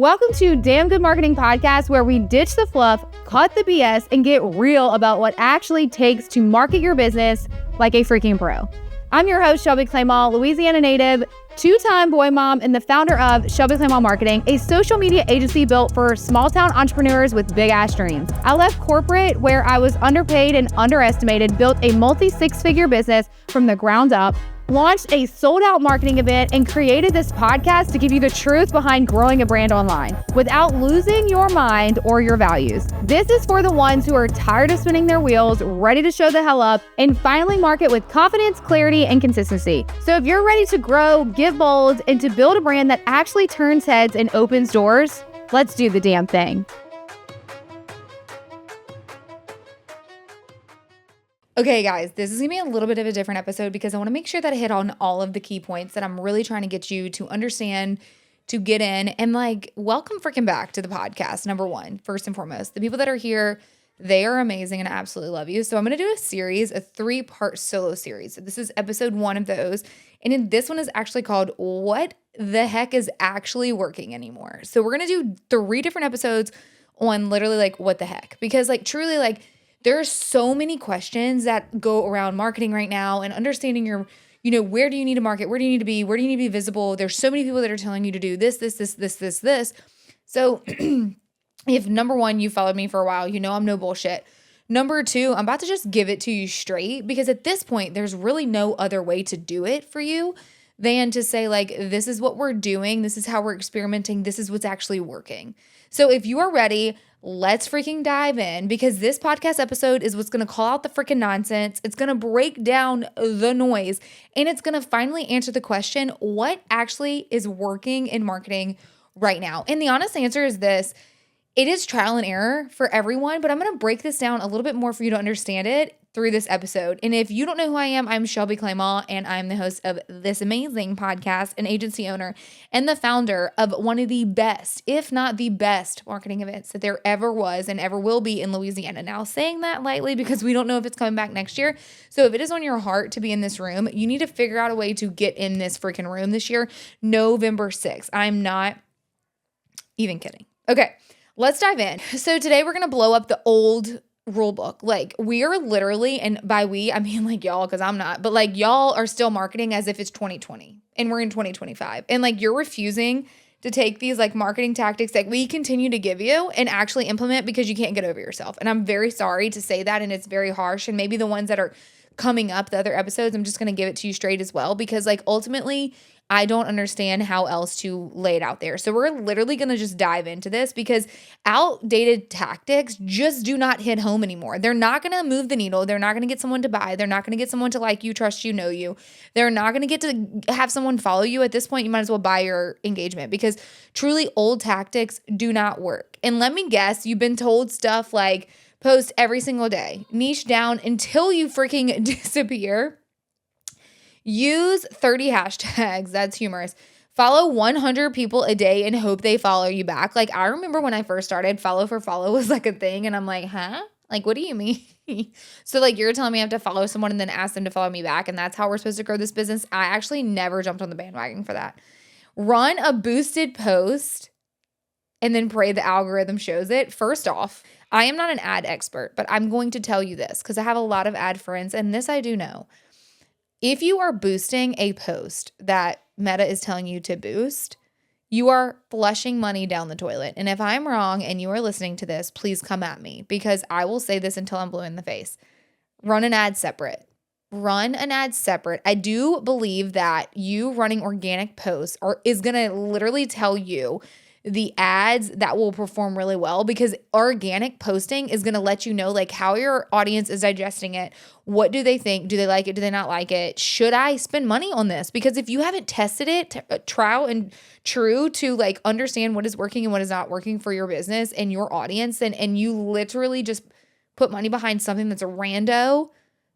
Welcome to Damn Good Marketing Podcast, where we ditch the fluff, cut the BS, and get real about what actually takes to market your business like a freaking pro. I'm your host, Shelby Claymall, Louisiana native, two-time boy mom, and the founder of Shelby Claymall Marketing, a social media agency built for small-town entrepreneurs with big-ass dreams. I left corporate where I was underpaid and underestimated, built a multi-six-figure business from the ground up, launched a sold-out marketing event, and created this podcast to give you the truth behind growing a brand online without losing your mind or your values. This is for the ones who are tired of spinning their wheels, ready to show the hell up, and finally market with confidence, clarity, and consistency. So if you're ready to grow, get bold, and to build a brand that actually turns heads and opens doors, let's do the damn thing. Okay, guys, this is going to be a little bit of a different episode because I want to make sure that I hit on all of the key points that I'm really trying to get you to understand, to get in, and welcome freaking back to the podcast, number one, first and foremost. The people that are here, they are amazing and I absolutely love you. So I'm going to do a series, a 3-part solo series. So this is episode 1 of those. And in this one is actually called What the Heck is Actually Working Anymore? So we're going to do 3 different episodes on literally what the heck, because truly there are so many questions that go around marketing right now and understanding your, where do you need to market? Where do you need to be? Where do you need to be visible? There's so many people that are telling you to do this. So if number 1, you followed me for a while, I'm no bullshit. Number 2, I'm about to just give it to you straight because at this point, there's really no other way to do it for you than to say this is what we're doing. This is how we're experimenting. This is what's actually working. So if you are ready, let's freaking dive in because this podcast episode is what's going to call out the freaking nonsense. It's going to break down the noise and it's going to finally answer the question, what actually is working in marketing right now? And the honest answer is this. It is trial and error for everyone, but I'm going to break this down a little bit more for you to understand it through this episode. And if you don't know who I am, I'm Shelby Claymall, and I'm the host of this amazing podcast, an agency owner, and the founder of one of the best, if not the best, marketing events that there ever was and ever will be in Louisiana. Now, saying that lightly because we don't know if it's coming back next year. So if it is on your heart to be in this room, you need to figure out a way to get in this freaking room this year, November 6th. I'm not even kidding. Okay. Let's dive in. So today we're going to blow up the old rule book. We are literally, and by we, I mean y'all, because I'm not, but y'all are still marketing as if it's 2020 and we're in 2025. And you're refusing to take these marketing tactics that we continue to give you and actually implement because you can't get over yourself. And I'm very sorry to say that. And it's very harsh. And maybe the ones that are coming up, the other episodes, I'm just going to give it to you straight as well, because ultimately I don't understand how else to lay it out there. So we're literally going to just dive into this because outdated tactics just do not hit home anymore. They're not going to move the needle. They're not going to get someone to buy. They're not going to get someone to like you, trust you, know you. They're not going to get to have someone follow you. At this point, you might as well buy your engagement because truly old tactics do not work. And let me guess, you've been told stuff like post every single day, niche down until you freaking disappear. Use 30 hashtags. That's humorous. Follow 100 people a day and hope they follow you back. I remember when I first started, follow for follow was a thing. And I'm huh? What do you mean? So you're telling me I have to follow someone and then ask them to follow me back. And that's how we're supposed to grow this business. I actually never jumped on the bandwagon for that. Run a boosted post and then pray the algorithm shows it. First off, I am not an ad expert, but I'm going to tell you this because I have a lot of ad friends. And this I do know. If you are boosting a post that Meta is telling you to boost, you are flushing money down the toilet. And if I'm wrong and you are listening to this, please come at me because I will say this until I'm blue in the face. Run an ad separate. Run an ad separate. I do believe that you running organic posts is going to literally tell you the ads that will perform really well because organic posting is going to let you know how your audience is digesting it. What do they think? Do they like it? Do they not like it? Should I spend money on this? Because if you haven't tested it, trial and true to understand what is working and what is not working for your business and your audience, and you literally just put money behind something that's a rando,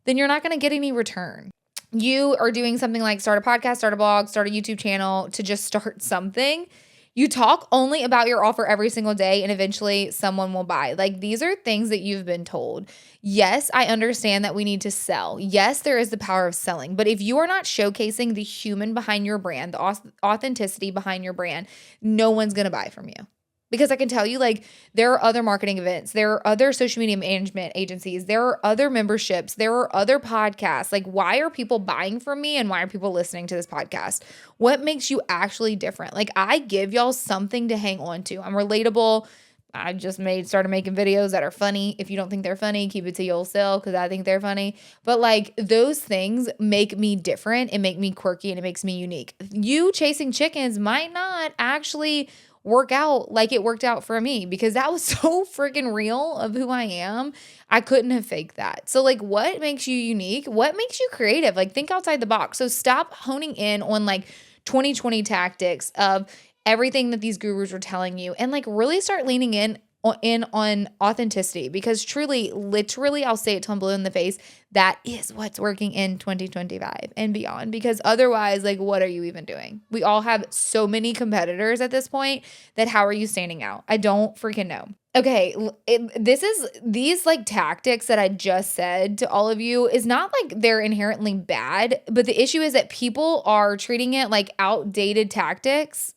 then you're not going to get any return. You are doing something like start a podcast, start a blog, start a YouTube channel to just start something. You talk only about your offer every single day and eventually someone will buy. These are things that you've been told. Yes, I understand that we need to sell. Yes, there is the power of selling. But if you are not showcasing the human behind your brand, the authenticity behind your brand, no one's going to buy from you. Because I can tell you, like, there are other marketing events, there are other social media management agencies, there are other memberships, there are other podcasts. Like, why are people buying from me and why are people listening to this podcast? What makes you actually different? Like, I give y'all something to hang on to. I'm relatable. I just started making videos that are funny. If you don't think they're funny, keep it to yourself because I think they're funny. But like, those things make me different and make me quirky and it makes me unique. You chasing chickens might not actually work out like it worked out for me because that was so freaking real of who I am. I couldn't have faked that. So like, what makes you unique? What makes you creative? Like, think outside the box. So stop honing in on like 2020 tactics of everything that these gurus are telling you and like really start leaning in on authenticity, because truly, literally, I'll say it till I'm blue in the face, that is what's working in 2025 and beyond, because otherwise, like, what are you even doing? We all have so many competitors at this point that how are you standing out? I don't freaking know. Okay, these like tactics that I just said to all of you is not like they're inherently bad, but the issue is that people are treating it like outdated tactics.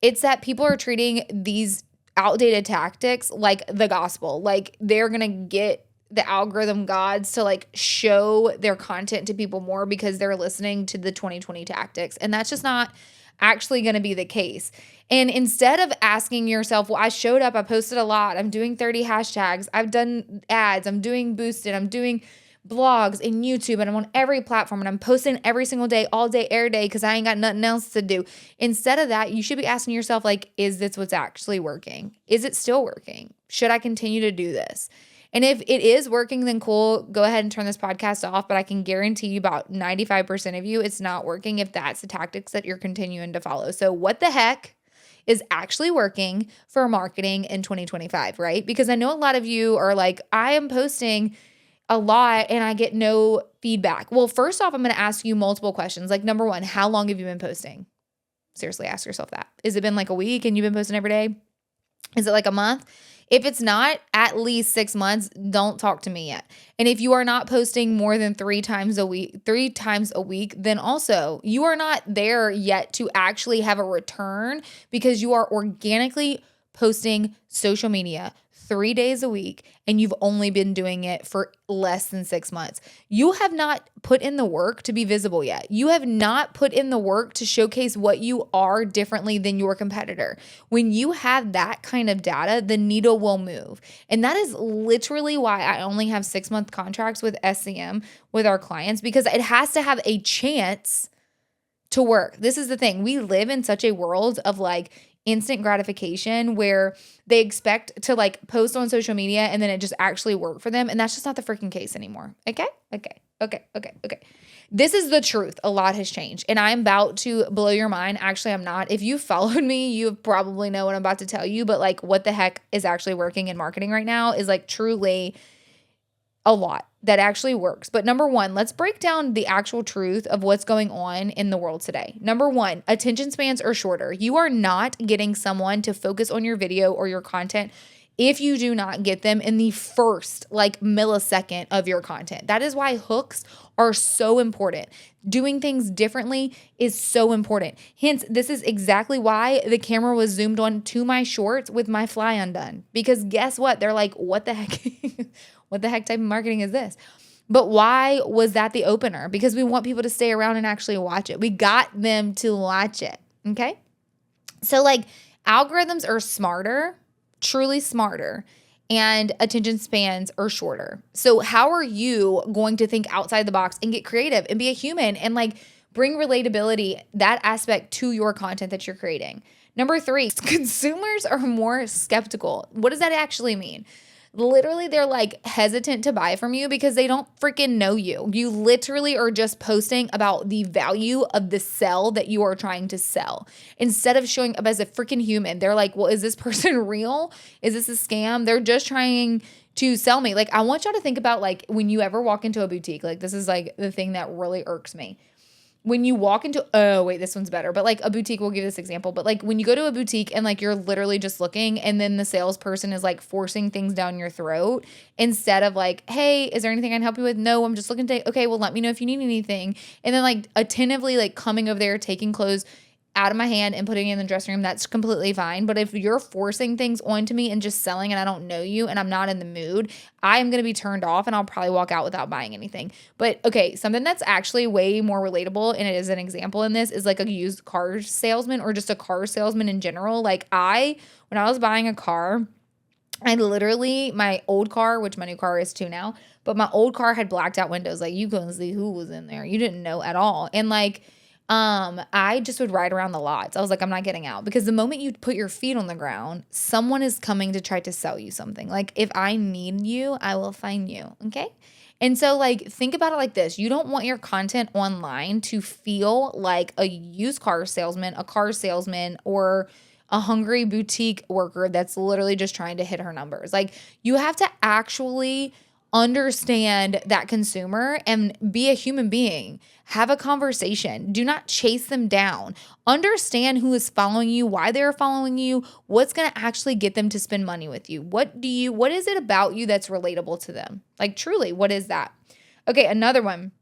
It's that people are treating these outdated tactics like the gospel. Like, they're going to get the algorithm gods to like show their content to people more because they're listening to the 2020 tactics. And that's just not actually going to be the case. And instead of asking yourself, well, I showed up, I posted a lot, I'm doing 30 hashtags, I've done ads, I'm doing boosted, I'm doing blogs and YouTube, and I'm on every platform and I'm posting every single day, all day, every day, because I ain't got nothing else to do. Instead of that, you should be asking yourself, like, is this what's actually working? Is it still working? Should I continue to do this? And if it is working, then cool, go ahead and turn this podcast off. But I can guarantee you about 95% of you, it's not working if that's the tactics that you're continuing to follow. So what the heck is actually working for marketing in 2025, right? Because I know a lot of you are like, I am posting a lot and I get no feedback. Well, first off, I'm going to ask you multiple questions. Like, number one, how long have you been posting? Seriously, ask yourself that. Has it been like a week and you've been posting every day? Is it like a month? If it's not at least 6 months, don't talk to me yet. And if you are not posting more than 3 times a week, then also you are not there yet to actually have a return, because you are organically posting social media 3 days a week and you've only been doing it for less than 6 months. You have not put in the work to be visible yet. You have not put in the work to showcase what you are differently than your competitor. When you have that kind of data, the needle will move. And that is literally why I only have 6-month contracts with SCM with our clients, because it has to have a chance to work. This is the thing. We live in such a world of like instant gratification where they expect to like post on social media and then it just actually work for them. And that's just not the freaking case anymore. Okay. This is the truth. A lot has changed and I'm about to blow your mind. Actually, I'm not. If you followed me, you probably know what I'm about to tell you, but like what the heck is actually working in marketing right now is like truly a lot that actually works. But number one, let's break down the actual truth of what's going on in the world today. Number one, attention spans are shorter. You are not getting someone to focus on your video or your content if you do not get them in the first like millisecond of your content. That is why hooks are so important. Doing things differently is so important. Hence, this is exactly why the camera was zoomed on to my shorts with my fly undone. Because guess what? They're like, what the heck? What the heck type of marketing is this? But why was that the opener? Because we want people to stay around and actually watch it. We got them to watch it. Okay. So like algorithms are smarter, truly smarter, and attention spans are shorter. So how are you going to think outside the box and get creative and be a human and like bring relatability, that aspect, to your content that you're creating? Number 3, consumers are more skeptical. What does that actually mean? Literally, they're like hesitant to buy from you because they don't freaking know you. You literally are just posting about the value of the sell that you are trying to sell. Instead of showing up as a freaking human, they're like, well, is this person real? Is this a scam? They're just trying to sell me. Like, I want y'all to think about like when you ever walk into a boutique, like this is like the thing that really irks me. When you walk into, oh, wait, this one's better. But like a boutique, we'll give this example. But like when you go to a boutique and like you're literally just looking and then the salesperson is like forcing things down your throat instead of like, hey, is there anything I can help you with? No, I'm just looking to, okay, well, let me know if you need anything. And then like attentively like coming over there, taking clothes out of my hand and putting it in the dressing room, that's completely fine. But if you're forcing things onto me and just selling and I don't know you and I'm not in the mood, I am going to be turned off and I'll probably walk out without buying anything. But okay, something that's actually way more relatable, and it is an example in this, is like a used car salesman or just a car salesman in general. Like when I was buying a car, I literally, my old car, which my new car is too now, but my old car had blacked out windows. Like you couldn't see who was in there. You didn't know at all. And like, I just would ride around the lots. I was like, I'm not getting out, because the moment you put your feet on the ground, someone is coming to try to sell you something. Like if I need you, I will find you. Okay. And so like, think about it like this. You don't want your content online to feel like a used car salesman, a car salesman, or a hungry boutique worker that's literally just trying to hit her numbers. Like you have to actually understand that consumer and be a human being. Have a conversation. Do not chase them down. Understand who is following you, why they're following you, what's going to actually get them to spend money with you. What is it about you that's relatable to them? Like truly, what is that? Okay, another one.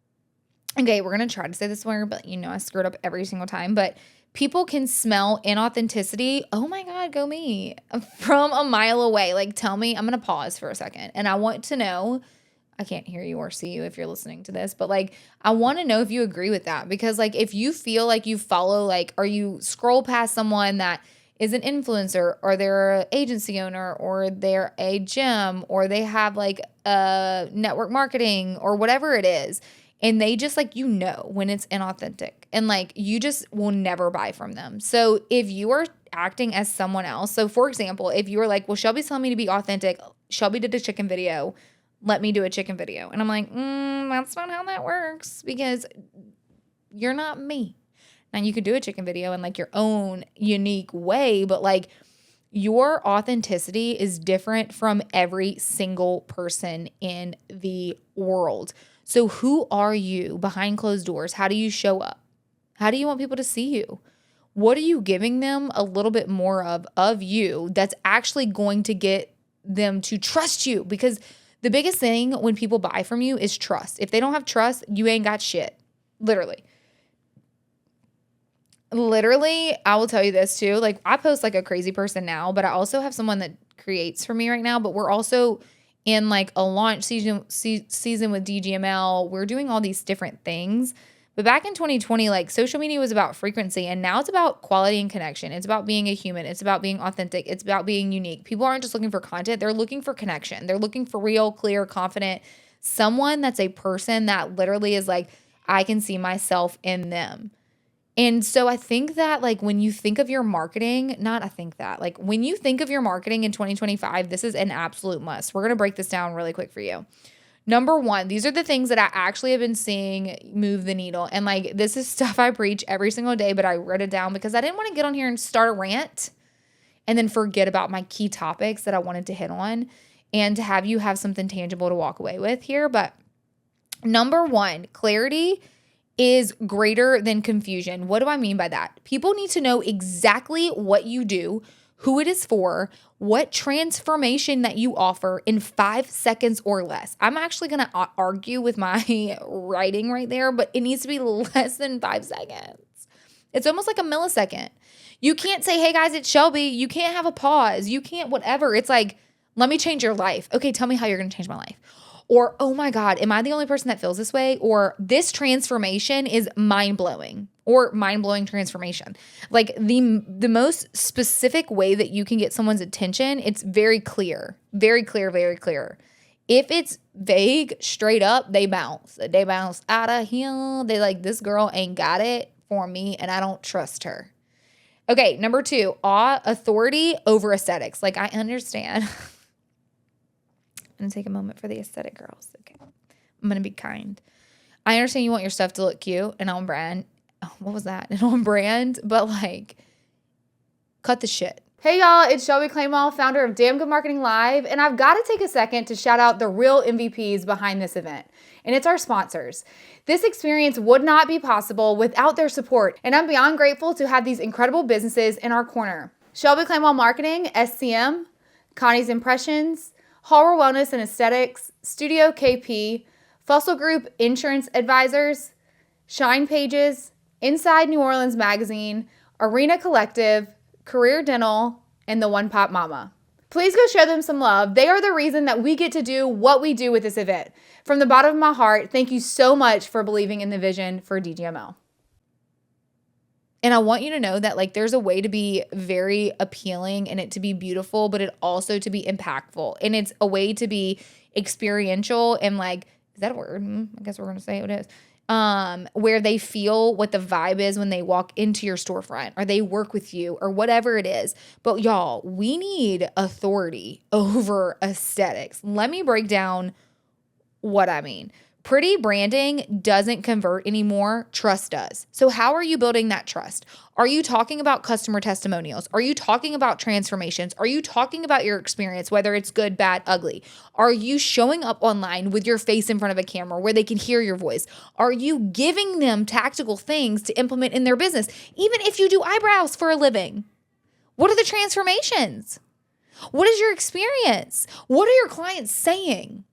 Okay, we're going to try to say this word, but I screw it up every single time. But people can smell inauthenticity. Oh my God, go me. From a mile away. Like tell me, I'm going to pause for a second. And I want to know, I can't hear you or see you if you're listening to this, but like, I want to know if you agree with that. Because like, if you feel like you follow, like, or you scroll past someone that is an influencer, or they're an agency owner, or they're a gym, or they have like a network marketing or whatever it is, and they just like, when it's inauthentic, and like, you just will never buy from them. So if you are acting as someone else, so for example, if you were like, well, Shelby's telling me to be authentic. Shelby did a chicken video. Let me do a chicken video. And I'm like, that's not how that works, because you're not me. Now you could do a chicken video in like your own unique way, but like your authenticity is different from every single person in the world. So who are you behind closed doors? How do you show up? How do you want people to see you? What are you giving them a little bit more of you that's actually going to get them to trust you? Because the biggest thing when people buy from you is trust. If they don't have trust, you ain't got shit. Literally, I will tell you this too. Like I post like a crazy person now, but I also have someone that creates for me right now, but we're also in like a launch season with DGML. We're doing all these different things. But back in 2020, like social media was about frequency, and now it's about quality and connection. It's about being a human. It's about being authentic. It's about being unique. People aren't just looking for content. They're looking for connection. They're looking for real, clear, confident, someone that's a person that literally is like, I can see myself in them. And so I think that like when you think of your marketing, when you think of your marketing in 2025, this is an absolute must. We're going to break this down really quick for you. Number one, these are the things that I actually have been seeing move the needle. And like, this is stuff I preach every single day, but I wrote it down because I didn't want to get on here and start a rant and then forget about my key topics that I wanted to hit on, and to have you have something tangible to walk away with here. But number one, clarity is greater than confusion. What do I mean by that? People need to know exactly what you do, who it is for, what transformation that you offer in 5 seconds or less. I'm actually going to argue with my writing right there, but it needs to be less than 5 seconds. It's almost like a millisecond. You can't say, hey guys, it's Shelby. You can't have a pause. You can't whatever. It's like, let me change your life. Okay, tell me how you're going to change my life. Or, oh my God, am I the only person that feels this way? Or this transformation is mind-blowing. Or mind-blowing transformation. Like the most specific way that you can get someone's attention, it's very clear. Very clear, very clear. If it's vague, straight up, they bounce. They bounce out of here. They like, this girl ain't got it for me, and I don't trust her. Okay, number 2, authority over aesthetics. Like, I understand. I'm going to take a moment for the aesthetic girls. Okay. I'm going to be kind. I understand you want your stuff to look cute and on brand. Oh, what was that? And on brand, but like, cut the shit. Hey y'all, it's Shelby Claymall, founder of Damn Good Marketing Live, and I've got to take a second to shout out the real MVPs behind this event, and it's our sponsors. This experience would not be possible without their support, and I'm beyond grateful to have these incredible businesses in our corner. Shelby Claymall Marketing, SCM, Connie's Impressions, Hallward Wellness and Aesthetics, Studio KP, Fussell Group Insurance Advisors, Shine Pages, Inside New Orleans Magazine, Arena Collective, Career Dental, and the One Pop Mama. Please go show them some love. They are the reason that we get to do what we do with this event. From the bottom of my heart, thank you so much for believing in the vision for DGML. And I want you to know that like there's a way to be very appealing and it to be beautiful, but it also to be impactful. And it's a way to be experiential and like, is that a word? I guess we're going to say it is. Where they feel what the vibe is when they walk into your storefront or they work with you or whatever it is. But y'all, we need authority over aesthetics. Let me break down what I mean. Pretty branding doesn't convert anymore. Trust does. So how are you building that trust? Are you talking about customer testimonials? Are you talking about transformations? Are you talking about your experience, whether it's good, bad, ugly? Are you showing up online with your face in front of a camera where they can hear your voice? Are you giving them tactical things to implement in their business? Even if you do eyebrows for a living, what are the transformations? What is your experience? What are your clients saying?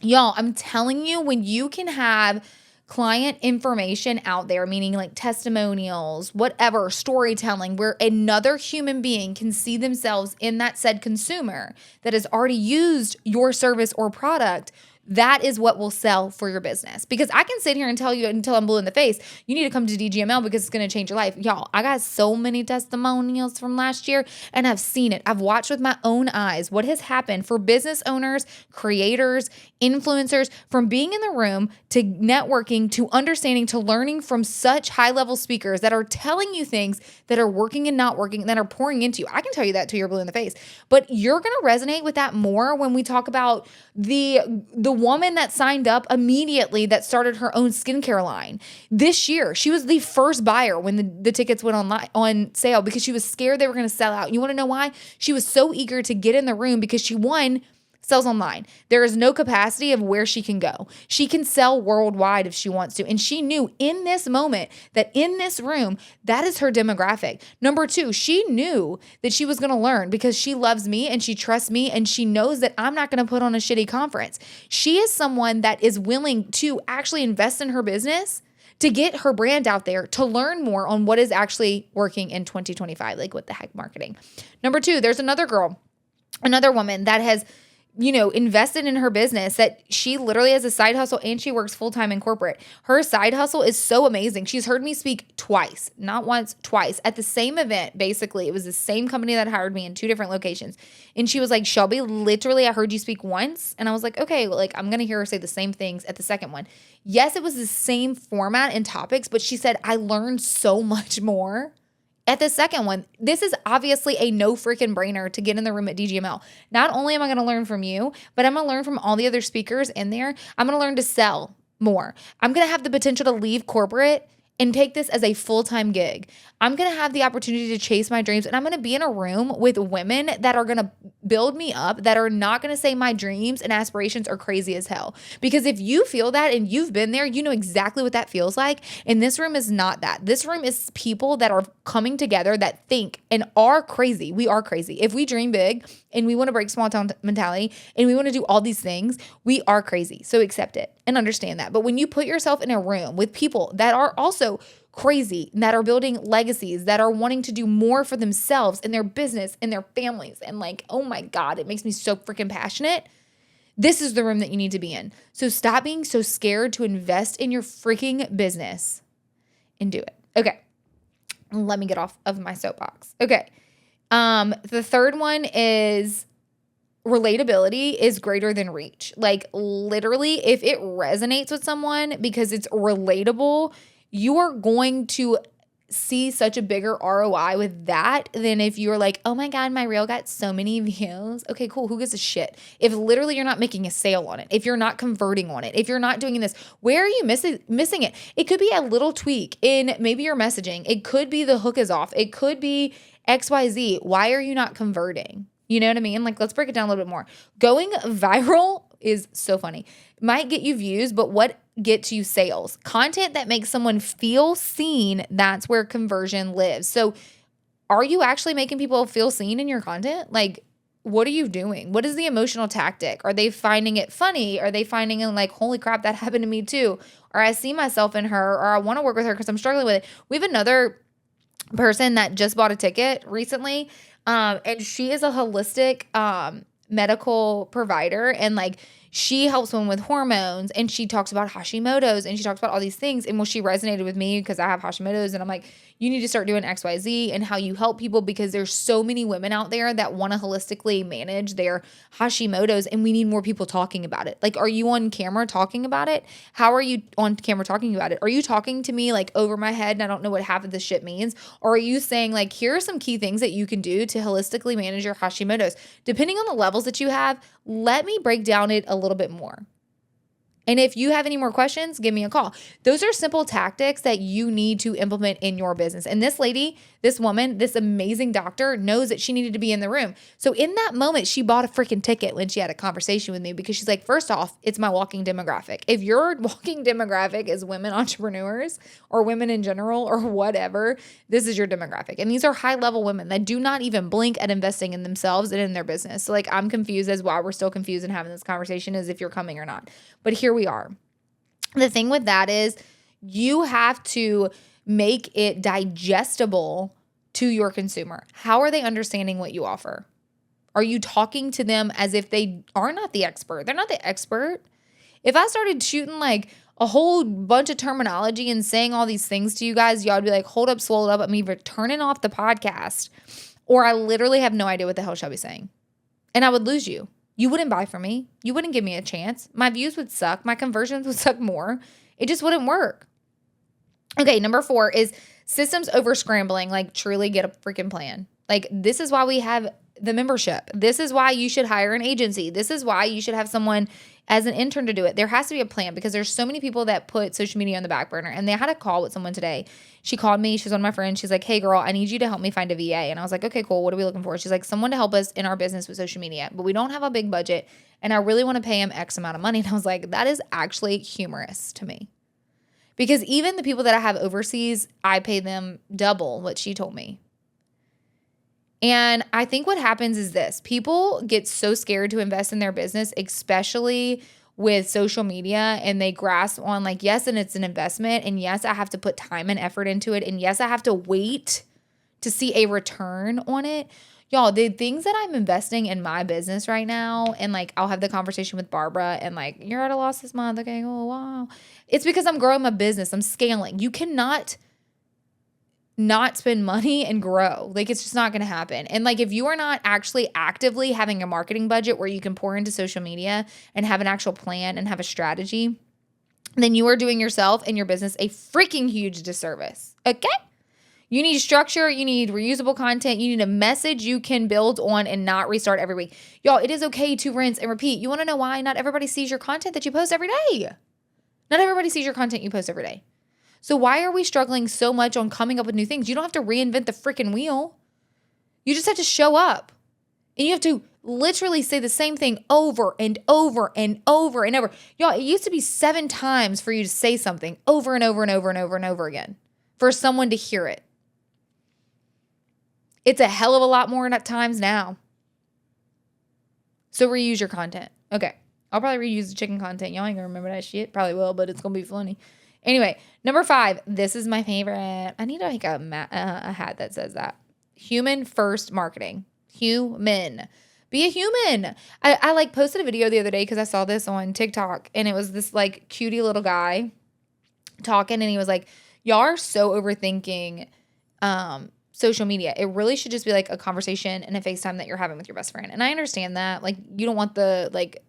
Y'all, I'm telling you, when you can have client information out there, meaning like testimonials, whatever, storytelling, where another human being can see themselves in that said consumer that has already used your service or product, that is what will sell for your business. Because I can sit here and tell you until I'm blue in the face, you need to come to DGML because it's going to change your life. Y'all, I got so many testimonials from last year and I've seen it. I've watched with my own eyes what has happened for business owners, creators, influencers, from being in the room to networking to understanding to learning from such high-level speakers that are telling you things that are working and not working that are pouring into you. I can tell you that till you're blue in the face. But you're going to resonate with that more when we talk about the woman that signed up immediately that started her own skincare line this year. She was the first buyer when the tickets went on sale because she was scared they were going to sell out. You want to know why? She was so eager to get in the room because she, one, sells online. There is no capacity of where she can go. She can sell worldwide if she wants to. And she knew in this moment that in this room, that is her demographic. Number two, she knew that she was going to learn because she loves me and she trusts me and she knows that I'm not going to put on a shitty conference. She is someone that is willing to actually invest in her business to get her brand out there, to learn more on what is actually working in 2025, like what the heck marketing. Number two, there's another woman that has invested in her business that she literally has a side hustle and she works full-time in corporate. Her side hustle is so amazing. She's heard me speak twice, not once, twice at the same event. Basically, it was the same company that hired me in two different locations. And she was like, Shelby, literally, I heard you speak once. And I was like, okay, like I'm going to hear her say the same things at the second one. Yes, it was the same format and topics, but she said, I learned so much more at the second one. This is obviously a no freaking brainer to get in the room at DGML. Not only am I going to learn from you, but I'm going to learn from all the other speakers in there. I'm going to learn to sell more. I'm going to have the potential to leave corporate and take this as a full-time gig. I'm going to have the opportunity to chase my dreams, and I'm going to be in a room with women that are going to build me up, that are not going to say my dreams and aspirations are crazy as hell. Because if you feel that and you've been there, you know exactly what that feels like. And this room is not that. This room is people that are coming together that think and are crazy. We are crazy. If we dream big and we want to break small town mentality and we want to do all these things, we are crazy. So accept it and understand that. But when you put yourself in a room with people that are also crazy, that are building legacies, that are wanting to do more for themselves and their business and their families, and like, oh my God, it makes me so freaking passionate. This is the room that you need to be in. So stop being so scared to invest in your freaking business and do it. Okay. Let me get off of my soapbox. Okay. The third one is relatability is greater than reach. Like literally, if it resonates with someone because it's relatable, you are going to see such a bigger ROI with that than if you're like, oh my God, my reel got so many views. Okay, cool. Who gives a shit? If literally you're not making a sale on it, if you're not converting on it, if you're not doing this, where are you missing it? It could be a little tweak in maybe your messaging. It could be the hook is off. It could be XYZ. Why are you not converting? You know what I mean? Like, let's break it down a little bit more. Going viral is so funny. Might get you views, but what gets you sales? Content that makes someone feel seen, that's where conversion lives. So are you actually making people feel seen in your content? Like, what are you doing? What is the emotional tactic? Are they finding it funny? Are they finding it like, holy crap, that happened to me too? Or I see myself in her, or I want to work with her because I'm struggling with it. We have another person that just bought a ticket recently. And she is a holistic medical provider, and like she helps women with hormones, and she talks about Hashimoto's, and she talks about all these things. And well, she resonated with me because I have Hashimoto's, and I'm like, you need to start doing XYZ and how you help people, because there's so many women out there that want to holistically manage their Hashimoto's, and we need more people talking about it. Like, are you on camera talking about it? How are you on camera talking about it? Are you talking to me like over my head and I don't know what half of this shit means? Or are you saying like, here are some key things that you can do to holistically manage your Hashimoto's? Depending on the levels that you have, let me break down it a little bit more. And if you have any more questions, give me a call. Those are simple tactics that you need to implement in your business. And this lady, this woman, this amazing doctor knows that she needed to be in the room. So in that moment, she bought a freaking ticket when she had a conversation with me, because she's like, first off, it's my walking demographic. If your walking demographic is women entrepreneurs or women in general or whatever, this is your demographic. And these are high level women that do not even blink at investing in themselves and in their business. So like, I'm confused as why we're still confused and having this conversation as if you're coming or not. But here we are. The thing with that is you have to make it digestible to your consumer. How are they understanding what you offer? Are you talking to them as if they are not the expert? They're not the expert. If I started shooting like a whole bunch of terminology and saying all these things to you guys, y'all would be like, hold up, swallow up. I'm either turning off the podcast, or I literally have no idea what the hell she'll be saying. And I would lose you. You wouldn't buy from me. You wouldn't give me a chance. My views would suck. My conversions would suck more. It just wouldn't work. Okay, number 4 is systems over scrambling. Like, truly get a freaking plan. Like, this is why we have the membership. This is why you should hire an agency. This is why you should have someone as an intern to do it. There has to be a plan, because there's so many people that put social media on the back burner. And they had a call with someone today. She called me. She's one of my friends. She's like, hey girl, I need you to help me find a VA. And I was like, okay, cool. What are we looking for? She's like, someone to help us in our business with social media, but we don't have a big budget. And I really want to pay him X amount of money. And I was like, that is actually humorous to me. Because even the people that I have overseas, I pay them double what she told me. And I think what happens is this: people get so scared to invest in their business, especially with social media, and they grasp on like, yes, and it's an investment, and yes, I have to put time and effort into it, and yes, I have to wait to see a return on it. Y'all, the things that I'm investing in my business right now, and like I'll have the conversation with Barbara, and like, you're at a loss this month. Okay, oh wow. It's because I'm growing my business. I'm scaling. You cannot not spend money and grow. Like, it's just not going to happen. And like, if you are not actually actively having a marketing budget where you can pour into social media and have an actual plan and have a strategy, then you are doing yourself and your business a freaking huge disservice. Okay? You need structure. You need reusable content. You need a message you can build on and not restart every week. Y'all, it is okay to rinse and repeat. You want to know why? Not everybody sees your content that you post every day. Not everybody sees your content you post every day. So why are we struggling so much on coming up with new things? You don't have to reinvent the freaking wheel. You just have to show up. And you have to literally say the same thing over and over and over and over. Y'all, it used to be 7 times for you to say something over and over and over and over and over again for someone to hear it. It's a hell of a lot more at times now. So reuse your content. Okay. I'll probably reuse the chicken content. Y'all ain't gonna remember that shit. Probably will, but it's gonna be funny. Anyway, number 5. This is my favorite. I need like a hat that says that. Human first marketing. Human. Be a human. I like posted a video the other day because I saw this on TikTok, and it was this like cutie little guy talking, and he was like, y'all are so overthinking social media. It really should just be like a conversation and a FaceTime that you're having with your best friend. And I understand that. Like, you don't want the like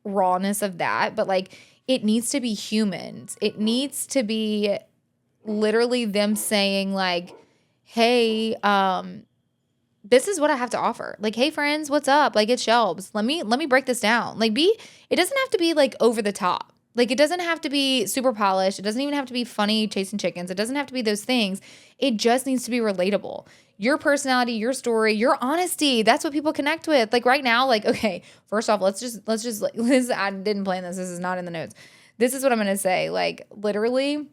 rawness of that, but like, it needs to be humans. It needs to be literally them saying like, hey, this is what I have to offer. Like, hey friends, what's up? Like, it's Shelbs. Let me break this down. Like, it doesn't have to be like over the top. Like, it doesn't have to be super polished. It doesn't even have to be funny chasing chickens. It doesn't have to be those things. It just needs to be relatable. Your personality, your story, your honesty. That's what people connect with. Like right now, like, okay, first off, let's just I didn't plan this. This is not in the notes. This is what I'm going to say. Like, literally,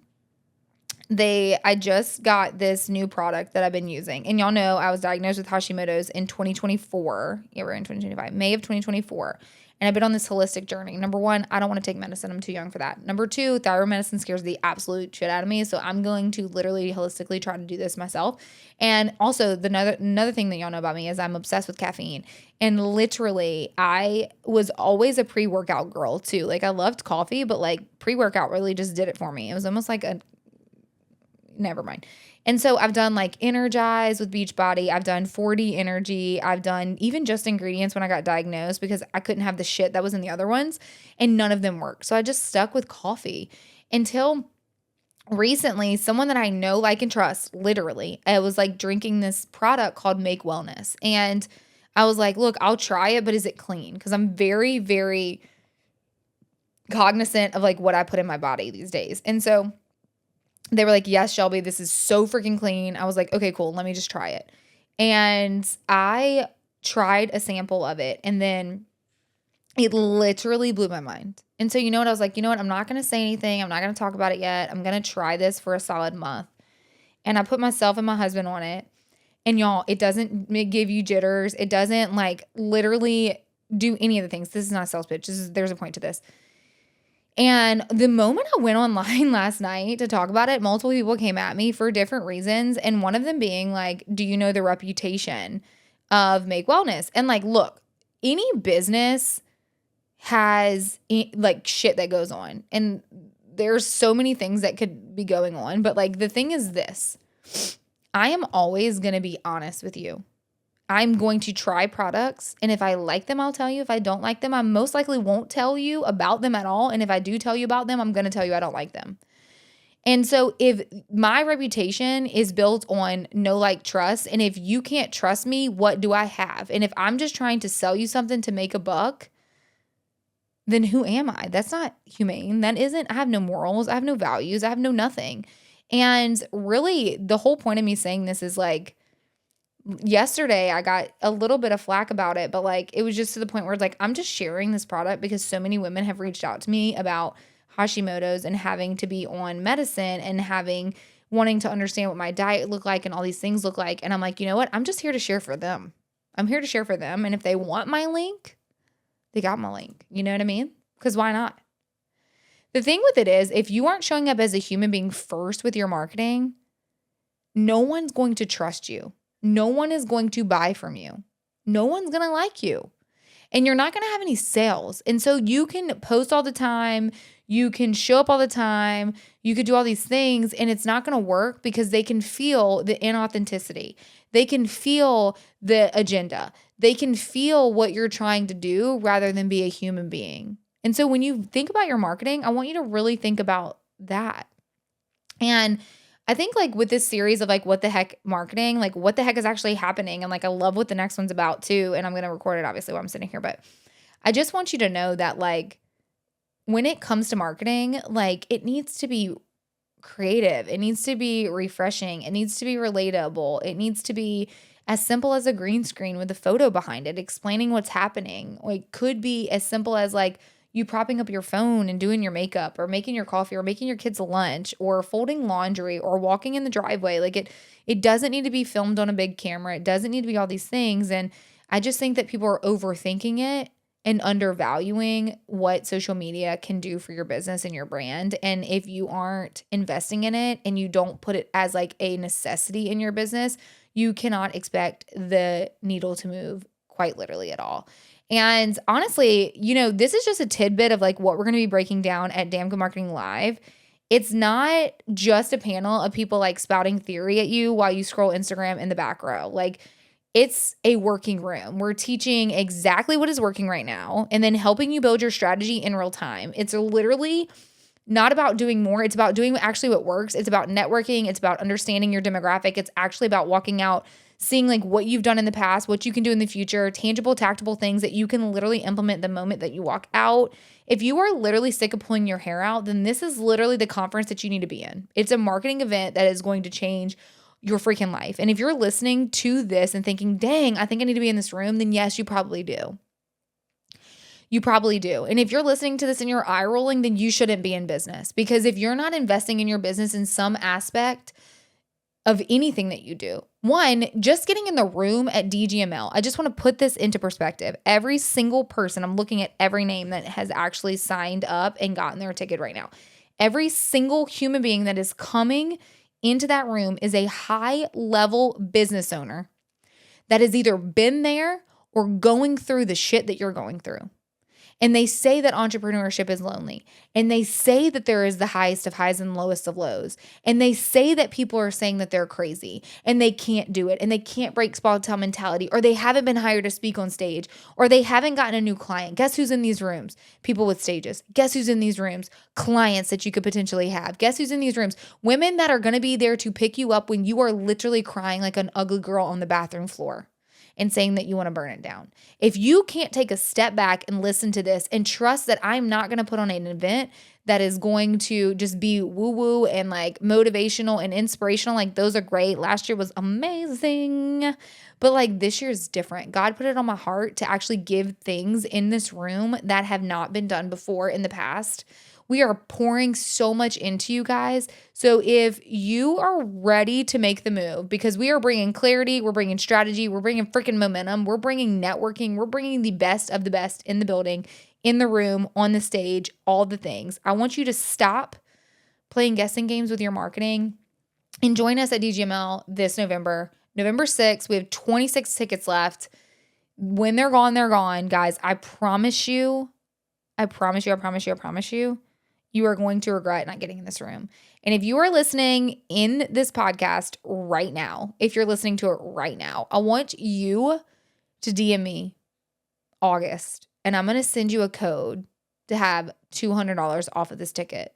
I just got this new product that I've been using. And y'all know I was diagnosed with Hashimoto's in 2024. Yeah, we're in 2025, May of 2024. And I've been on this holistic journey. Number one, I don't want to take medicine. I'm too young for that. Number two, thyroid medicine scares the absolute shit out of me. So I'm going to literally holistically try to do this myself. And also another thing that y'all know about me is I'm obsessed with caffeine. And literally, I was always a pre-workout girl too. Like I loved coffee, but like pre-workout really just did it for me. It was almost like never mind. And so I've done like Energize with Beachbody. I've done 4D Energy. I've done even Just Ingredients when I got diagnosed because I couldn't have the shit that was in the other ones and none of them worked. So I just stuck with coffee until recently someone that I know, like, and trust, literally, I was like drinking this product called Make Wellness. And I was like, look, I'll try it, but is it clean? Because I'm very, very cognizant of like what I put in my body these days. And so they were like, yes, Shelby, this is so freaking clean. I was like, okay, cool. Let me just try it. And I tried a sample of it and then it literally blew my mind. And so, you know what? I was like, you know what? I'm not going to say anything. I'm not going to talk about it yet. I'm going to try this for a solid month. And I put myself and my husband on it. And y'all, it doesn't give you jitters. It doesn't like literally do any of the things. This is not a sales pitch. There's a point to this. And the moment I went online last night to talk about it, multiple people came at me for different reasons. And one of them being like, do you know the reputation of Make Wellness? And like, look, any business has like shit that goes on. And there's so many things that could be going on. But like, the thing is this, I am always going to be honest with you. I'm going to try products, and if I like them, I'll tell you. If I don't like them, I most likely won't tell you about them at all. And if I do tell you about them, I'm going to tell you I don't like them. And so if my reputation is built on know, like, trust, and if you can't trust me, what do I have? And if I'm just trying to sell you something to make a buck, then who am I? That's not humane. I have no morals. I have no values. I have no nothing. And really, the whole point of me saying this is like, yesterday I got a little bit of flack about it, but like it was just to the point where it's like I'm just sharing this product because so many women have reached out to me about Hashimoto's and having to be on medicine and wanting to understand what my diet looked like and all these things look like. And I'm like, you know what? I'm just here to share for them. I'm here to share for them. And if they want my link, they got my link. You know what I mean? Because why not? The thing with it is, if you aren't showing up as a human being first with your marketing, no one's going to trust you. No one is going to buy from you. No one's going to like you. And you're not going to have any sales. And so you can post all the time. You can show up all the time. You could do all these things and it's not going to work because they can feel the inauthenticity. They can feel the agenda. They can feel what you're trying to do rather than be a human being. And so when you think about your marketing, I want you to really think about that. And I think like with this series of like what the heck marketing, like what the heck is actually happening. And like I love what the next one's about too. And I'm going to record it obviously while I'm sitting here. But I just want you to know that like when it comes to marketing, like it needs to be creative. It needs to be refreshing. It needs to be relatable. It needs to be as simple as a green screen with a photo behind it explaining what's happening. Like could be as simple as like you propping up your phone and doing your makeup or making your coffee or making your kids lunch or folding laundry or walking in the driveway. Like it doesn't need to be filmed on a big camera. It doesn't need to be all these things. And I just think that people are overthinking it and undervaluing what social media can do for your business and your brand. And if you aren't investing in it and you don't put it as like a necessity in your business, you cannot expect the needle to move quite literally at all. And honestly, you know, this is just a tidbit of like what we're going to be breaking down at Damn Good Marketing Live. It's not just a panel of people like spouting theory at you while you scroll Instagram in the back row. Like it's a working room. We're teaching exactly what is working right now and then helping you build your strategy in real time. It's literally not about doing more. It's about doing actually what works. It's about networking. It's about understanding your demographic. It's actually about walking out, seeing like what you've done in the past, what you can do in the future, tangible, tactable things that you can literally implement the moment that you walk out. If you are literally sick of pulling your hair out, then this is literally the conference that you need to be in. It's a marketing event that is going to change your freaking life. And if you're listening to this and thinking, dang, I think I need to be in this room, then yes, you probably do. You probably do. And if you're listening to this and you're eye rolling, then you shouldn't be in business, because if you're not investing in your business in some aspect of anything that you do, one, just getting in the room at DGML, I just want to put this into perspective. Every single person, I'm looking at every name that has actually signed up and gotten their ticket right now. Every single human being that is coming into that room is a high level business owner that has either been there or going through the shit that you're going through. And they say that entrepreneurship is lonely. And they say that there is the highest of highs and lowest of lows. And they say that people are saying that they're crazy and they can't do it and they can't break small town mentality, or they haven't been hired to speak on stage, or they haven't gotten a new client. Guess who's in these rooms? People with stages. Guess who's in these rooms? Clients that you could potentially have. Guess who's in these rooms? Women that are going to be there to pick you up when you are literally crying like an ugly girl on the bathroom floor and saying that you want to burn it down. If you can't take a step back and listen to this and trust that I'm not going to put on an event that is going to just be woo-woo and like motivational and inspirational, like those are great. Last year was amazing, but like this year is different. God put it on my heart to actually give things in this room that have not been done before in the past. We are pouring so much into you guys. So if you are ready to make the move, because we are bringing clarity, we're bringing strategy, we're bringing freaking momentum, we're bringing networking, we're bringing the best of the best in the building, in the room, on the stage, all the things. I want you to stop playing guessing games with your marketing and join us at DGML this November 6th. We have 26 tickets left. When they're gone, guys. I promise you, you are going to regret not getting in this room. And if you are listening in this podcast right now, if you're listening to it right now, I want you to DM me August, and I'm going to send you a code to have $200 off of this ticket.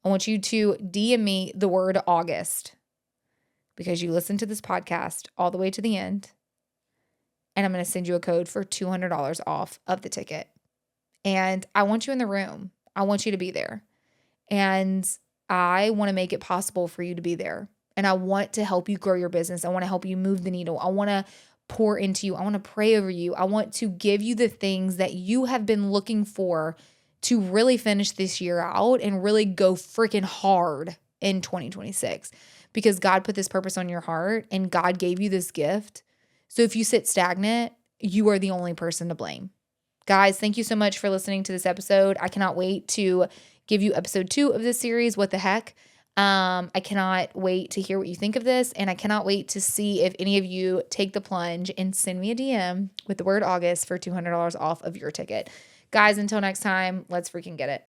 I want you to DM me the word August, because you listened to this podcast all the way to the end, and I'm going to send you a code for $200 off of the ticket. And I want you in the room. I want you to be there. And I want to make it possible for you to be there. And I want to help you grow your business. I want to help you move the needle. I want to pour into you. I want to pray over you. I want to give you the things that you have been looking for to really finish this year out and really go freaking hard in 2026, because God put this purpose on your heart and God gave you this gift. So if you sit stagnant, you are the only person to blame. Guys, thank you so much for listening to this episode. I cannot wait to give you episode 2 of this series, What the Heck. I cannot wait to hear what you think of this, and I cannot wait to see if any of you take the plunge and send me a DM with the word August for $200 off of your ticket. Guys, until next time, let's freaking get it.